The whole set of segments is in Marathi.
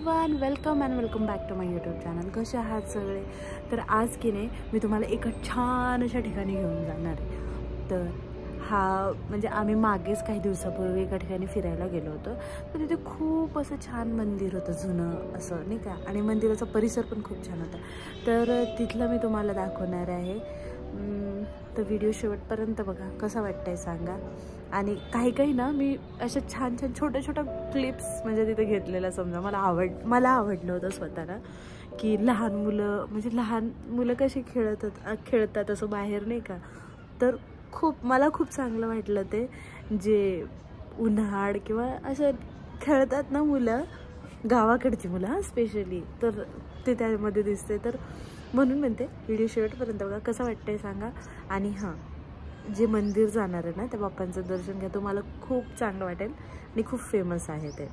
Everyone, welcome back to my YouTube channel. कसे आहात सगळे? तर आज की नाही मी तुम्हाला एका छान अशा ठिकाणी घेऊन जाणार आहे. तर हा म्हणजे आम्ही मागेच काही दिवसापूर्वी एका ठिकाणी फिरायला गेलो होतो. तर तिथे खूप असं छान मंदिर होतं, जुनं असं नाही का, आणि मंदिराचा परिसर पण खूप छान होता. तर तिथलं मी तुम्हाला दाखवणार आहे. तर व्हिडिओ शेवटपर्यंत बघा, कसा वाटतंय सांगा. आणि काही ना मी अशा छान छोट्या क्लिप्स म्हणजे तिथे घेतलेल्या. समजा मला आवडलं होतं स्वतःला, की लहान मुलं कशी खेळतात असं बाहेर नाही का. तर मला खूप चांगलं वाटलं ते, जे उन्हाळ किंवा असं खेळतात ना मुलं, गावाकडची मुलं स्पेशली, तर ते त्यामध्ये दिसते. तर म्हणून म्हणते व्हिडिओ शेवटपर्यंत बघा, कसं वाटतंय सांगा. आणि हां, जे मंदिर जाणार आहे ना त्या बाप्पांचं दर्शन घ्या, तुम्हाला खूप चांगलं वाटेल आणि खूप फेमस आहे ते.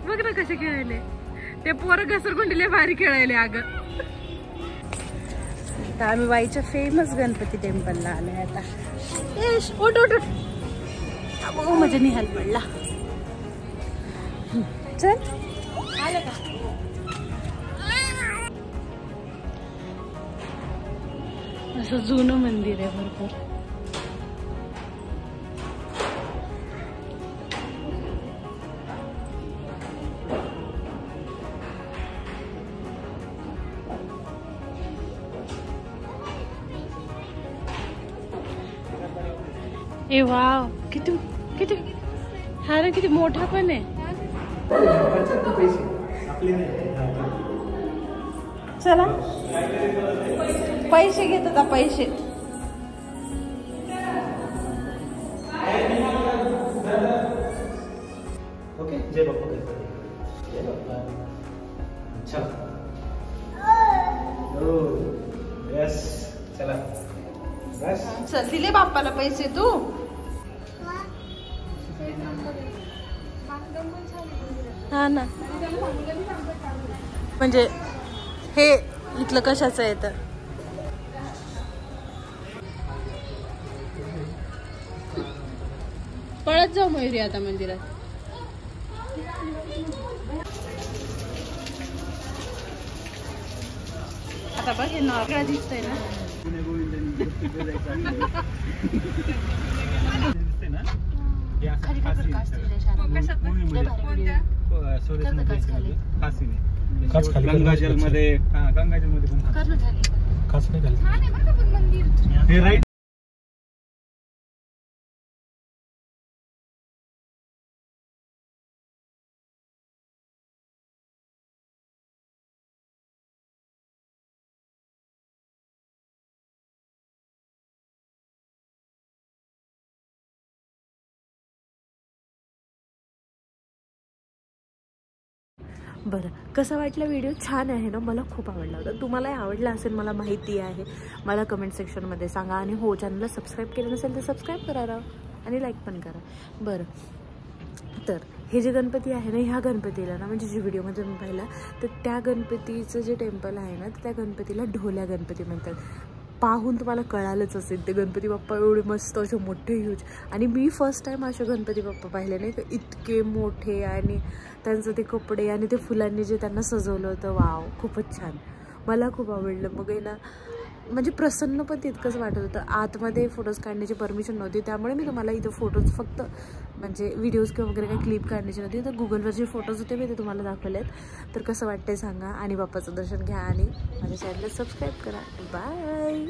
बघ ना कसे खेळायले ते पोरं, घसरगुंडीले भारी खेळायले. अगं आता आम्ही वाईच्या फेमस गणपती टेम्पलला आलोय. आता उठ बघू, माझ्या निहाल पडला. चल आलं का? असं जुनं मंदिर आहे भरपूर. ए वाव, किती हा ना, किती मोठा पण आहे. चला, पैसे घेत होता, पैसे. ओके, जय बाप्पा गणपती. जय बाप्पा. चला. यस, चला बस. चल, दिले बाप्पाला पैसे तू. हा ना, म्हणजे हे इथलं कशाचं आहे तर. पळत जाऊ मयुरी आता मंदिरात. आता बघ, हे नॉर्मल दिसतंय ना. गंगाजल मध्ये राईट. बरं, कसा वाटला व्हिडिओ? छान आहे ना, मला खूप आवडला होता. तुम्हालाही आवडला असेल मला माहिती आहे. मला कमेंट सेक्शनमध्ये सांगा. आणि हो, चॅनलला सबस्क्राईब केलं नसेल तर सबस्क्राईब करा आणि लाईक पण करा. बरं, तर हे जे गणपती आहे ना, ह्या गणपतीला ना, म्हणजे जे व्हिडिओमध्ये मी पाहिला, तर त्या गणपतीचं जे टेम्पल आहे ना, तर त्या गणपतीला ढोल्या गणपती म्हणतात. पाहून तुम्हाला कळालंच असेल, ते गणपती बाप्पा एवढे मस्त असे मोठे ह्यूज. आणि मी फर्स्ट टाईम असे गणपती बाप्पा पाहिले नाही का, इतके मोठे. आणि त्यांचं ते कपडे आणि ते फुलांनी जे त्यांना सजवलं होतं, वाव, खूपच छान. मला खूप आवडलं. मग आहे ना, म्हणजे प्रसन्न पण तितकंच वाटत होतं. आतमध्ये फोटोज काढण्याची परमिशन नव्हती, त्यामुळे मी तुम्हाला इथं फोटोज फक्त म्हणजे व्हिडिओज किंवा वगैरे काही क्लिप काढण्याची नव्हती. तर गुगलवर जे फोटोज होते मी ते तुम्हाला दाखवलेत. तर कसं वाटतंय सांगा आणि बाप्पाचं दर्शन घ्या आणि माझ्या चॅनलला सबस्क्राईब करा. बाय.